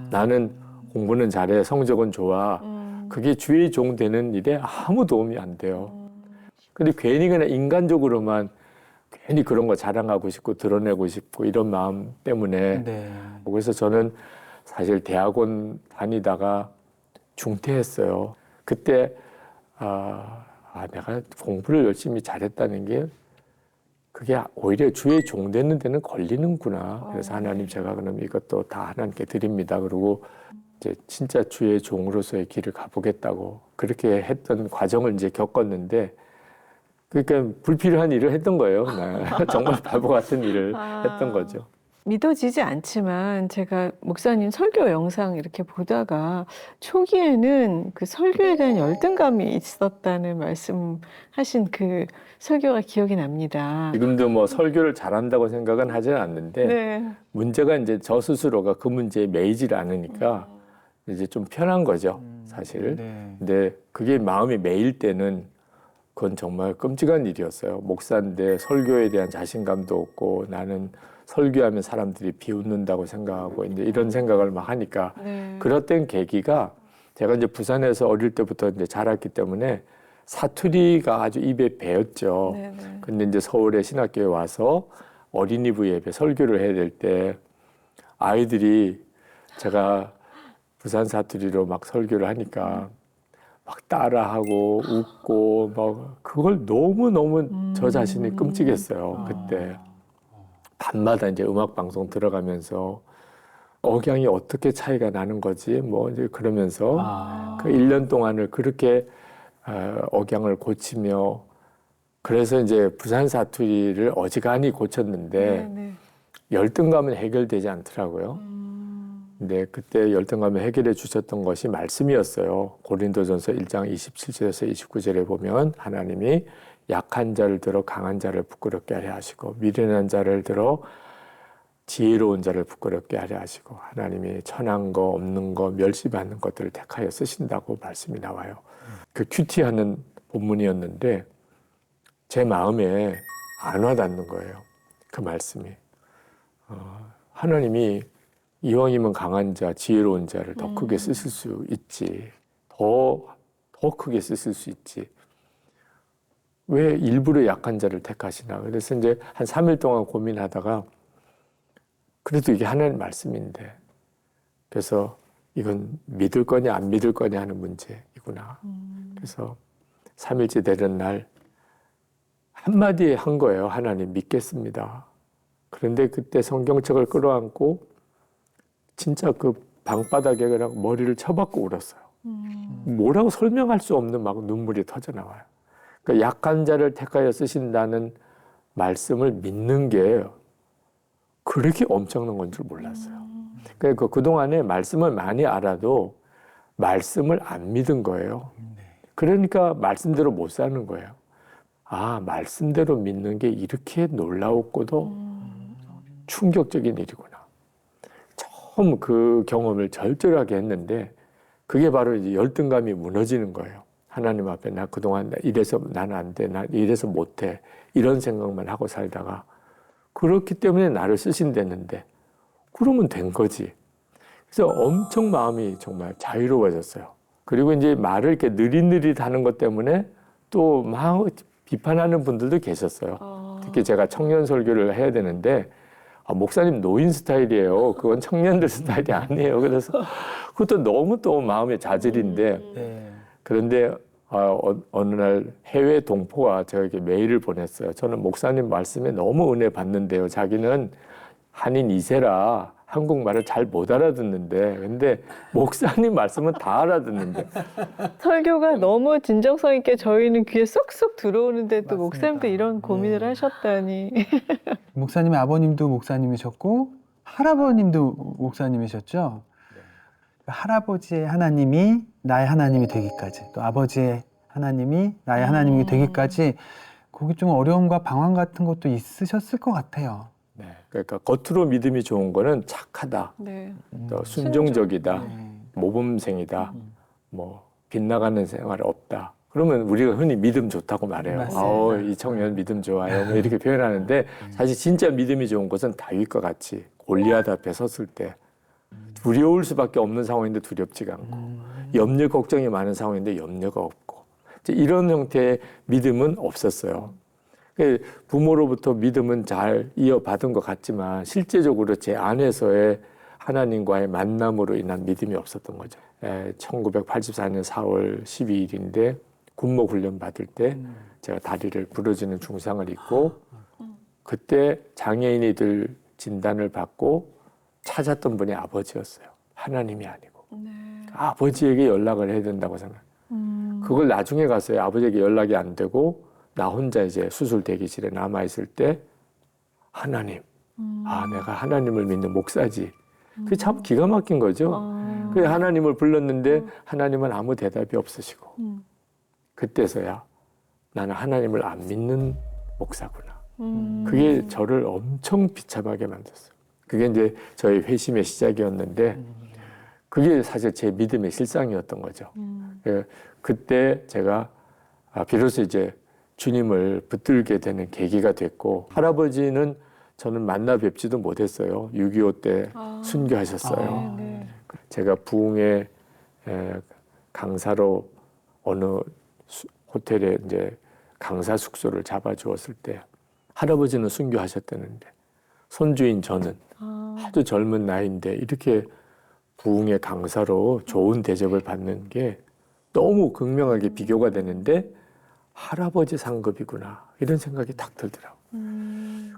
나는 공부는 잘해, 성적은 좋아. 그게 주의 종 되는 일에 아무 도움이 안 돼요. 근데 괜히 그냥 인간적으로만 괜히 그런 거 자랑하고 싶고 드러내고 싶고 이런 마음 때문에 네. 그래서 저는 사실 대학원 다니다가 중퇴했어요. 그때 내가 공부를 열심히 잘했다는 게 그게 오히려 주의 종 되는 데는 걸리는구나. 그래서 하나님 제가 그럼 이것도 다 하나님께 드립니다. 그리고 이제 진짜 주의 종으로서의 길을 가보겠다고 그렇게 했던 과정을 이제 겪었는데 그러니까 불필요한 일을 했던 거예요. 정말 바보 같은 일을 했던 거죠. 믿어지지 않지만 제가 목사님 설교 영상 이렇게 보다가 초기에는 그 설교에 대한 열등감이 있었다는 말씀하신 그 설교가 기억이 납니다. 지금도 뭐 설교를 잘한다고 생각은 하지는 않는데 네. 문제가 이제 저 스스로가 그 문제에 매이질 않으니까 이제 좀 편한 거죠, 사실. 네. 근데 그게 마음이 매일 때는 그건 정말 끔찍한 일이었어요. 목사인데 설교에 대한 자신감도 없고 나는 설교하면 사람들이 비웃는다고 생각하고 이제 이런 생각을 막 하니까 네. 그랬던 계기가 제가 이제 부산에서 어릴 때부터 이제 자랐기 때문에 사투리가 아주 입에 배었죠. 네네. 근데 이제 서울의 신학교에 와서 어린이부 예배 설교를 해야 될 때 아이들이 제가 부산 사투리로 막 설교를 하니까 막 따라하고 웃고 막 그걸 너무너무 저 자신이 끔찍했어요. 그때 밤마다 이제 음악 방송 들어가면서 억양이 어떻게 차이가 나는 거지 뭐 이제 그러면서 그 1년 동안을 그렇게 억양을 고치며 그래서 이제 부산 사투리를 어지간히 고쳤는데 네네. 열등감은 해결되지 않더라고요. 근데 그때 열등감을 해결해 주셨던 것이 말씀이었어요. 고린도전서 1장 27절에서 29절에 보면 하나님이 약한 자를 들어 강한 자를 부끄럽게 하려 하시고 미련한 자를 들어 지혜로운 자를 부끄럽게 하려 하시고 하나님이 천한 거 없는 거 멸시받는 것들을 택하여 쓰신다고 말씀이 나와요. 그 큐티하는 본문이었는데 제 마음에 안 와닿는 거예요. 그 말씀이. 하나님이 이왕이면 강한 자, 지혜로운 자를 더 크게 쓰실 수 있지. 더 크게 쓰실 수 있지. 왜 일부러 약한 자를 택하시나. 그래서 이제 한 3일 동안 고민하다가 그래도 이게 하나님 말씀인데 그래서 이건 믿을 거냐 안 믿을 거냐 하는 문제이구나. 그래서 3일째 되는 날 한마디에 한 거예요. 하나님 믿겠습니다. 그런데 그때 성경책을 끌어안고 진짜 그 방바닥에 그냥 머리를 쳐박고 울었어요. 뭐라고 설명할 수 없는 막 눈물이 터져 나와요. 그러니까 약한 자를 택하여 쓰신다는 말씀을 믿는 게 그렇게 엄청난 건 줄 몰랐어요. 그러니까 그동안에 말씀을 많이 알아도 말씀을 안 믿은 거예요. 그러니까 말씀대로 못 사는 거예요. 말씀대로 믿는 게 이렇게 놀라웠고도 충격적인 일이구나. 처음 그 경험을 절절하게 했는데 그게 바로 이제 열등감이 무너지는 거예요. 하나님 앞에 나 그동안 이래서 나는 안 돼, 나 이래서 못해 이런 생각만 하고 살다가 그렇기 때문에 나를 쓰신다는데 그러면 된 거지. 그래서 엄청 마음이 정말 자유로워졌어요. 그리고 이제 말을 이렇게 느릿느릿하는 것 때문에 또 막 비판하는 분들도 계셨어요. 특히 제가 청년 설교를 해야 되는데 목사님 노인 스타일이에요. 그건 청년들 스타일이 아니에요. 그래서 그것도 너무 또 마음의 자질인데 네. 그런데 어느 날 해외 동포가 저에게 메일을 보냈어요. 저는 목사님 말씀에 너무 은혜 받는데요. 자기는 한인 2세라 한국말을 잘 못 알아듣는데 근데 목사님 말씀은 다 알아듣는데 설교가 너무 진정성 있게 저희는 귀에 쏙쏙 들어오는데 또 맞습니다. 목사님도 이런 고민을 네. 하셨다니. 목사님의 아버님도 목사님이셨고 할아버님도 목사님이셨죠. 할아버지의 하나님이 나의 하나님이 되기까지 또 아버지의 하나님이 나의 하나님이 되기까지 거기 좀 어려움과 방황 같은 것도 있으셨을 것 같아요. 네, 그러니까 겉으로 믿음이 좋은 거는 착하다, 네. 또 순종적이다, 네. 모범생이다, 뭐 빗나가는 생활 없다. 그러면 우리가 흔히 믿음 좋다고 말해요. 맞습니다. 이 청년 믿음 좋아요. 뭐 이렇게 표현하는데 사실 진짜 믿음이 좋은 것은 다윗과 같이 골리앗 앞에 섰을 때 두려울 수밖에 없는 상황인데 두렵지가 않고 염려 걱정이 많은 상황인데 염려가 없고 이제 이런 형태의 믿음은 없었어요. 부모로부터 믿음은 잘 이어받은 것 같지만 실제적으로 제 안에서의 하나님과의 만남으로 인한 믿음이 없었던 거죠. 1984년 4월 12일인데 군목 훈련 받을 때 제가 다리를 부러지는 중상을 입고 그때 장애인이들 진단을 받고 찾았던 분이 아버지였어요. 하나님이 아니고. 네. 아버지에게 연락을 해야 된다고 생각해요. 그걸 나중에 갔어요. 아버지에게 연락이 안 되고 나 혼자 이제 수술 대기실에 남아있을 때 하나님, 내가 하나님을 믿는 목사지. 그게 참 기가 막힌 거죠. 그래서 하나님을 불렀는데 하나님은 아무 대답이 없으시고 그때서야 나는 하나님을 안 믿는 목사구나. 그게 저를 엄청 비참하게 만들었어요. 그게 이제 저희 회심의 시작이었는데 그게 사실 제 믿음의 실상이었던 거죠. 그때 제가 비로소 이제 주님을 붙들게 되는 계기가 됐고 할아버지는 저는 만나 뵙지도 못했어요. 6.25 때 순교하셨어요. 네. 제가 부흥의 강사로 어느 호텔에 이제 강사 숙소를 잡아주었을 때 할아버지는 순교하셨다는데 손주인 저는 아주 젊은 나이인데 이렇게 부흥의 강사로 좋은 대접을 받는 게 너무 극명하게 비교가 되는데 할아버지 상급이구나 이런 생각이 딱 들더라고요.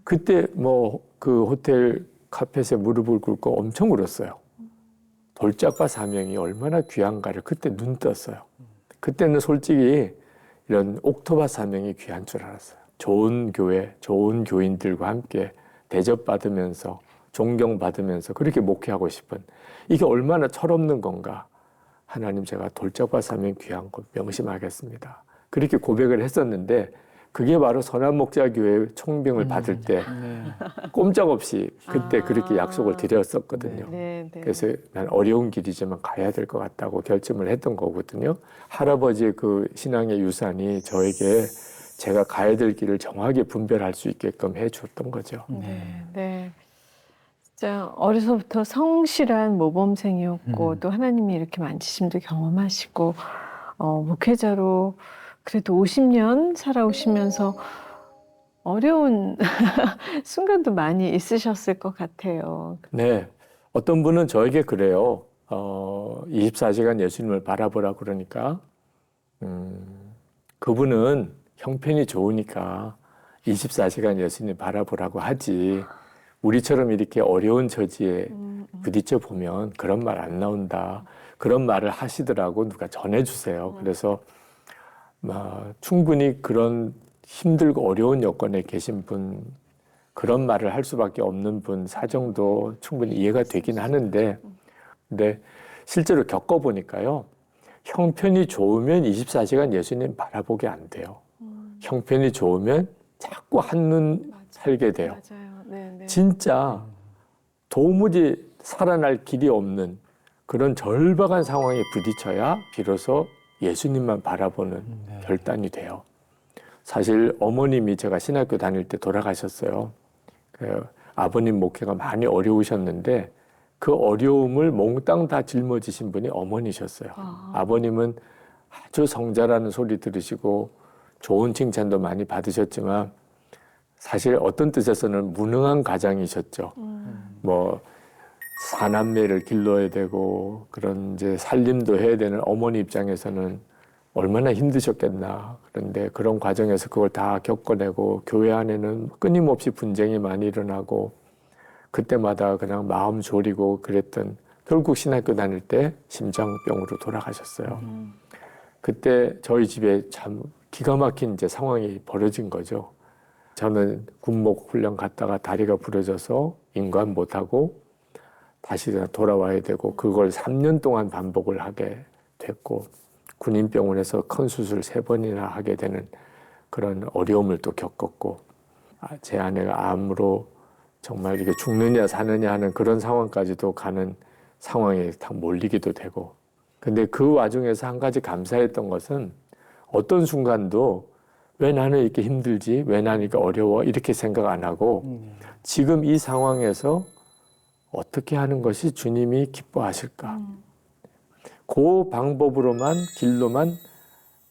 그때 뭐 그 호텔 카펫에 무릎을 꿇고 엄청 울었어요. 돌짝과 사명이 얼마나 귀한가를 그때 눈 떴어요. 그때는 솔직히 이런 옥토바 사명이 귀한 줄 알았어요. 좋은 교회, 좋은 교인들과 함께 대접받으면서 존경받으면서 그렇게 목회하고 싶은 이게 얼마나 철없는 건가. 하나님 제가 돌짝과 사명 귀한 것 명심하겠습니다. 그렇게 고백을 했었는데 그게 바로 선한목자교회 총병을 받을 때 꼼짝없이 그때 그렇게 약속을 드렸었거든요. 네. 그래서 난 어려운 길이지만 가야 될 것 같다고 결심을 했던 거거든요. 할아버지의 그 신앙의 유산이 저에게 제가 가야 될 길을 정확하게 분별할 수 있게끔 해줬던 거죠. 네. 진짜 어려서부터 성실한 모범생이었고 또 하나님이 이렇게 만지심도 경험하시고 목회자로 그래도 50년 살아오시면서 어려운 순간도 많이 있으셨을 것 같아요. 네. 어떤 분은 저에게 그래요. 24시간 예수님을 바라보라 그러니까 그분은 형편이 좋으니까 24시간 예수님 바라보라고 하지 우리처럼 이렇게 어려운 처지에 부딪혀 보면 그런 말 안 나온다. 그런 말을 하시더라고 누가 전해주세요. 그래서 충분히 그런 힘들고 어려운 여건에 계신 분 그런 말을 할 수밖에 없는 분 사정도 충분히 이해가 되긴 하는데 근데 실제로 겪어보니까요. 형편이 좋으면 24시간 예수님 바라보게 안 돼요. 형편이 좋으면 자꾸 한눈 살게 돼요. 맞아요. 네. 진짜 도무지 살아날 길이 없는 그런 절박한 상황에 부딪혀야 비로소 예수님만 바라보는 결단이 돼요. 사실 어머님이 제가 신학교 다닐 때 돌아가셨어요. 아버님 목회가 많이 어려우셨는데 그 어려움을 몽땅 다 짊어지신 분이 어머니셨어요. 아버님은 아주 성자라는 소리 들으시고 좋은 칭찬도 많이 받으셨지만 사실 어떤 뜻에서는 무능한 가장이셨죠. 뭐 사남매를 길러야 되고 그런 이제 살림도 해야 되는 어머니 입장에서는 얼마나 힘드셨겠나. 그런데 그런 과정에서 그걸 다 겪어내고 교회 안에는 끊임없이 분쟁이 많이 일어나고 그때마다 그냥 마음 졸이고 그랬던 결국 신학교 다닐 때 심장병으로 돌아가셨어요. 그때 저희 집에 참 기가 막힌 이제 상황이 벌어진 거죠. 저는 군목 훈련 갔다가 다리가 부러져서 인관 못하고 다시 돌아와야 되고 그걸 3년 동안 반복을 하게 됐고 군인병원에서 큰 수술 3번이나 하게 되는 그런 어려움을 또 겪었고 제 아내가 암으로 정말 이게 죽느냐 사느냐 하는 그런 상황까지도 가는 상황에 다 몰리기도 되고 근데 그 와중에서 한 가지 감사했던 것은 어떤 순간도 왜 나는 이렇게 힘들지? 왜 나는 이렇게 어려워? 이렇게 생각 안 하고 지금 이 상황에서 어떻게 하는 것이 주님이 기뻐하실까? 그 방법으로만 길로만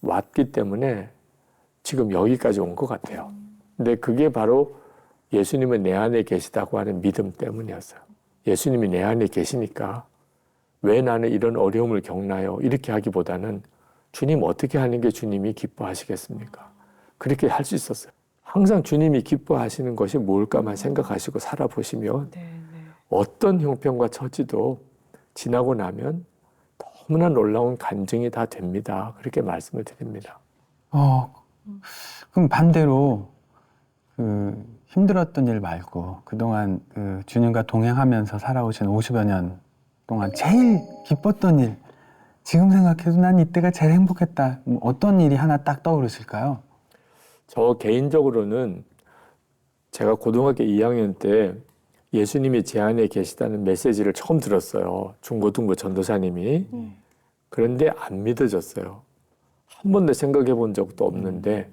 왔기 때문에 지금 여기까지 온 것 같아요. 근데 그게 바로 예수님은 내 안에 계시다고 하는 믿음 때문이었어요. 예수님이 내 안에 계시니까 왜 나는 이런 어려움을 겪나요? 이렇게 하기보다는 주님 어떻게 하는 게 주님이 기뻐하시겠습니까? 그렇게 할 수 있었어요. 항상 주님이 기뻐하시는 것이 뭘까만 생각하시고 살아보시면 어떤 형편과 처지도 지나고 나면 너무나 놀라운 간증이 다 됩니다. 그렇게 말씀을 드립니다. 그럼 반대로 그 힘들었던 일 말고 그동안 그 주님과 동행하면서 살아오신 50여 년 동안 제일 기뻤던 일, 지금 생각해도 난 이때가 제일 행복했다. 어떤 일이 하나 딱 떠오르실까요? 저 개인적으로는 제가 고등학교 2학년 때 예수님이 제 안에 계시다는 메시지를 처음 들었어요. 중고등부 전도사님이. 그런데 안 믿어졌어요. 한 번도 생각해 본 적도 없는데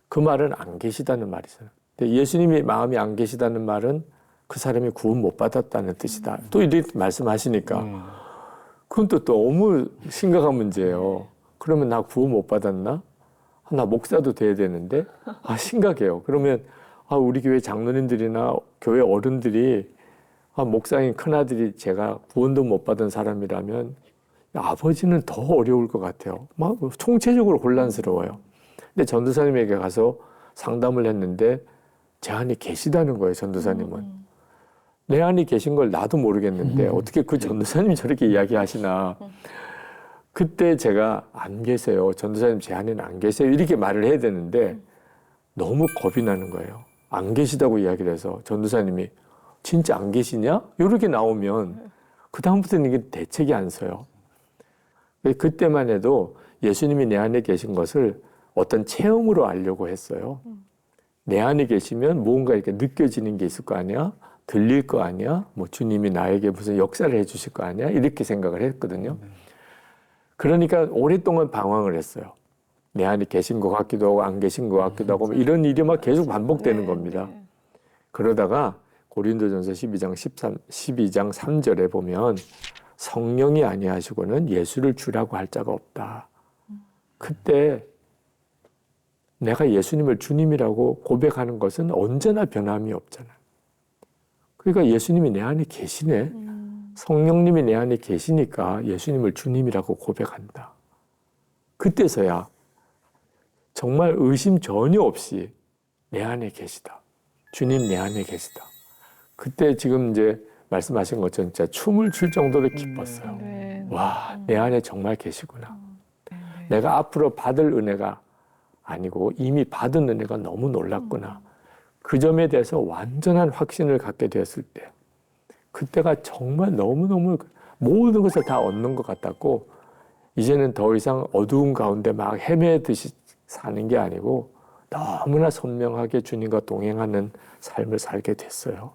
그 말은 안 계시다는 말이잖아요. 근데 예수님이 마음이 안 계시다는 말은 그 사람이 구원 못 받았다는 뜻이다. 또 이렇게 말씀하시니까 그건 또 너무 심각한 문제예요. 그러면 나 구원 못 받았나? 나 목사도 돼야 되는데 심각해요. 그러면 우리 교회 장로님들이나 교회 어른들이 목사인 큰아들이 제가 구원도 못 받은 사람이라면 아버지는 더 어려울 것 같아요. 막 총체적으로 혼란스러워요. 근데 전도사님에게 가서 상담을 했는데 제 안에 계시다는 거예요. 전도사님은. 내 안에 계신 걸 나도 모르겠는데 어떻게 그 전도사님이 저렇게 이야기하시나. 그때 제가 안 계세요. 전도사님 제 안에는 안 계세요. 이렇게 말을 해야 되는데 너무 겁이 나는 거예요. 안 계시다고 이야기를 해서 전도사님이 진짜 안 계시냐? 이렇게 나오면 그다음부터는 이게 대책이 안 서요. 그때만 해도 예수님이 내 안에 계신 것을 어떤 체험으로 알려고 했어요. 내 안에 계시면 뭔가 이렇게 느껴지는 게 있을 거 아니야? 들릴 거 아니야? 뭐 주님이 나에게 무슨 역사를 해 주실 거 아니야? 이렇게 생각을 했거든요. 그러니까 오랫동안 방황을 했어요. 내 안에 계신 것 같기도 하고 안 계신 것 같기도 하고 이런 일이 막 계속 반복되는 겁니다. 그러다가 고린도전서 12장 3절에 보면 성령이 아니하시고는 예수를 주라고 할 자가 없다. 그때 내가 예수님을 주님이라고 고백하는 것은 언제나 변함이 없잖아요. 그러니까 예수님이 내 안에 계시네. 성령님이 내 안에 계시니까 예수님을 주님이라고 고백한다. 그때서야 정말 의심 전혀 없이 내 안에 계시다. 주님 내 안에 계시다. 그때 지금 이제 말씀하신 것처럼 진짜 춤을 출 정도로 기뻤어요. 와, 내 안에 정말 계시구나. 내가 앞으로 받을 은혜가 아니고 이미 받은 은혜가 너무 놀랐구나. 그 점에 대해서 완전한 확신을 갖게 되었을 때 그때가 정말 너무너무 모든 것을 다 얻는 것 같았고 이제는 더 이상 어두운 가운데 막 헤매듯이 사는 게 아니고 너무나 선명하게 주님과 동행하는 삶을 살게 됐어요.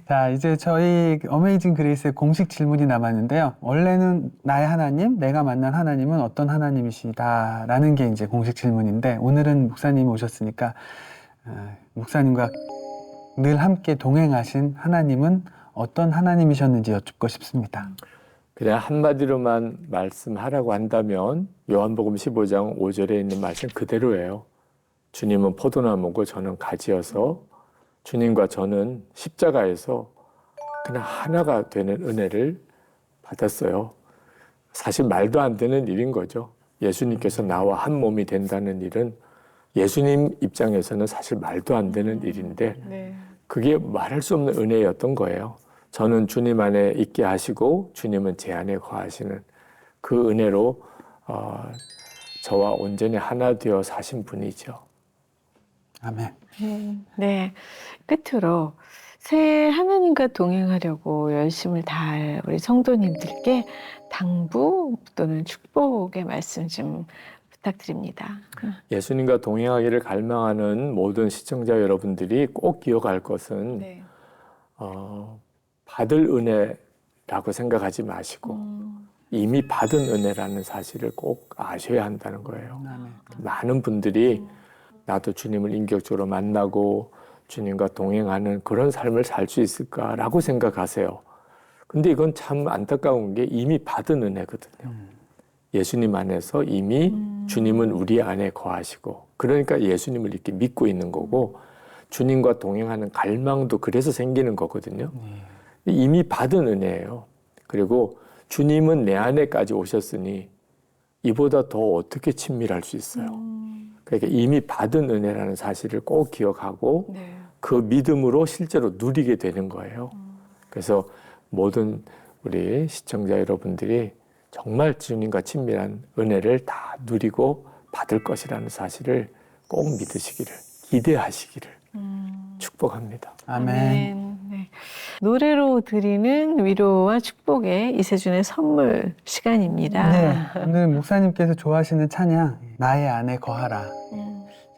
자, 이제 저희 어메이징 그레이스의 공식 질문이 남았는데요. 원래는 나의 하나님, 내가 만난 하나님은 어떤 하나님이시다라는 게 이제 공식 질문인데 오늘은 목사님이 오셨으니까 목사님과 늘 함께 동행하신 하나님은 어떤 하나님이셨는지 여쭙고 싶습니다. 그냥 한마디로만 말씀하라고 한다면 요한복음 15장 5절에 있는 말씀 그대로예요. 주님은 포도나무고 저는 가지여서 주님과 저는 십자가에서 그냥 하나가 되는 은혜를 받았어요. 사실 말도 안 되는 일인 거죠. 예수님께서 나와 한 몸이 된다는 일은 예수님 입장에서는 사실 말도 안 되는 일인데 네. 그게 말할 수 없는 은혜였던 거예요. 저는 주님 안에 있게 하시고 주님은 제 안에 거하시는 그 은혜로 저와 온전히 하나 되어 사신 분이죠. 아멘. 네. 끝으로 새해 하나님과 동행하려고 열심을 다할 우리 성도님들께 당부 또는 축복의 말씀 좀 부탁드립니다. 예수님과 동행하기를 갈망하는 모든 시청자 여러분들이 꼭 기억할 것은 네. 받을 은혜라고 생각하지 마시고 이미 받은 은혜라는 사실을 꼭 아셔야 한다는 거예요. 아멘. 많은 분들이 나도 주님을 인격적으로 만나고 주님과 동행하는 그런 삶을 살 수 있을까라고 생각하세요. 근데 이건 참 안타까운 게 이미 받은 은혜거든요. 예수님 안에서 이미 주님은 우리 안에 거하시고 그러니까 예수님을 이렇게 믿고 있는 거고 주님과 동행하는 갈망도 그래서 생기는 거거든요. 이미 받은 은혜예요. 그리고 주님은 내 안에까지 오셨으니 이보다 더 어떻게 친밀할 수 있어요. 그러니까 이미 받은 은혜라는 사실을 꼭 기억하고 네. 그 믿음으로 실제로 누리게 되는 거예요. 그래서 모든 우리 시청자 여러분들이 정말 주님과 친밀한 은혜를 다 누리고 받을 것이라는 사실을 꼭 믿으시기를, 기대하시기를 축복합니다. 아멘. 네. 노래로 드리는 위로와 축복의 이세준의 선물 시간입니다. 네, 오늘 목사님께서 좋아하시는 찬양 나의 안에 거하라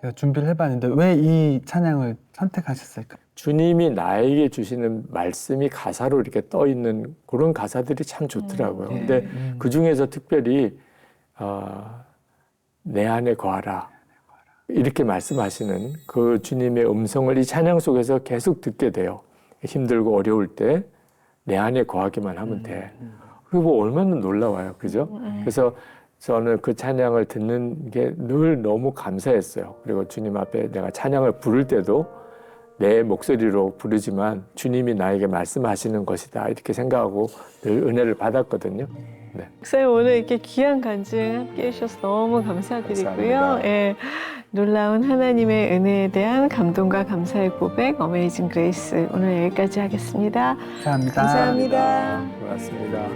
제가 준비를 해봤는데 왜 이 찬양을 선택하셨을까요? 주님이 나에게 주시는 말씀이 가사로 이렇게 떠 있는 그런 가사들이 참 좋더라고요. 네. 근데 그 중에서 특별히 내 안에 거하라 이렇게 말씀하시는 그 주님의 음성을 이 찬양 속에서 계속 듣게 돼요. 힘들고 어려울 때 내 안에 거하기만 하면 돼. 그게 뭐 얼마나 놀라워요, 그죠? 그래서 저는 그 찬양을 듣는 게 늘 너무 감사했어요. 그리고 주님 앞에 내가 찬양을 부를 때도 내 목소리로 부르지만 주님이 나에게 말씀하시는 것이다 이렇게 생각하고 늘 은혜를 받았거든요. 네. 목사님 오늘 이렇게 귀한 간증 함께 해주셔서 너무 감사드리고요. 감사합니다. 예, 놀라운 하나님의 은혜에 대한 감동과 감사의 고백 어메이징 그레이스 오늘 여기까지 하겠습니다. 감사합니다. 감사합니다. 고맙습니다.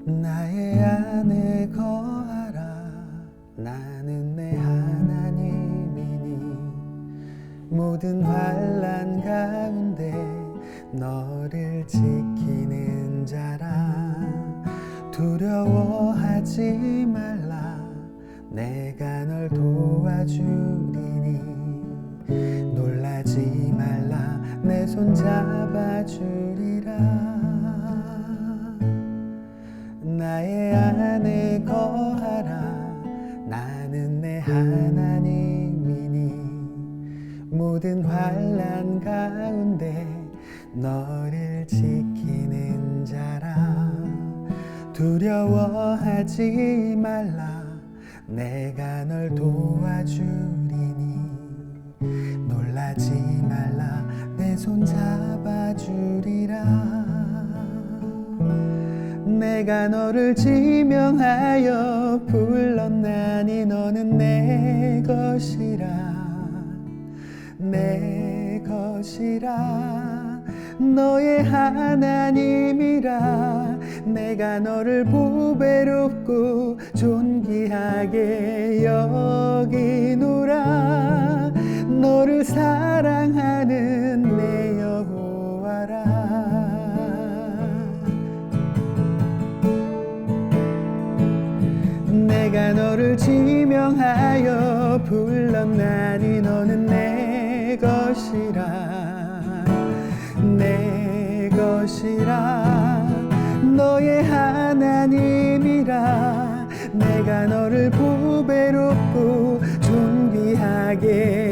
나의 안에 거하라 나는 내 하나님이니 모든 환난 가운데 너를 지키는 자라 두려워하지 말라 내가 널 도와주리니 놀라지 말라 내 손 잡아주리라 나의 안에 거하라 나는 내 하나님이니 모든 환난 가운데 너를 지키는 자라 두려워하지 말라 내가 널 도와주리니 놀라지 말라 내 손 잡아주리라 내가 너를 지명하여 불렀나니 너는 내 것이라 내 것이라 너의 하나님이라 내가 너를 보배롭고 존귀하게 여기노라 너를 사랑하는 내 여호와라 내가 너를 지명하여 불렀나니 너는 내 것이라 내 것이라 너의 하나님이라 내가 너를 보배롭고 존귀하게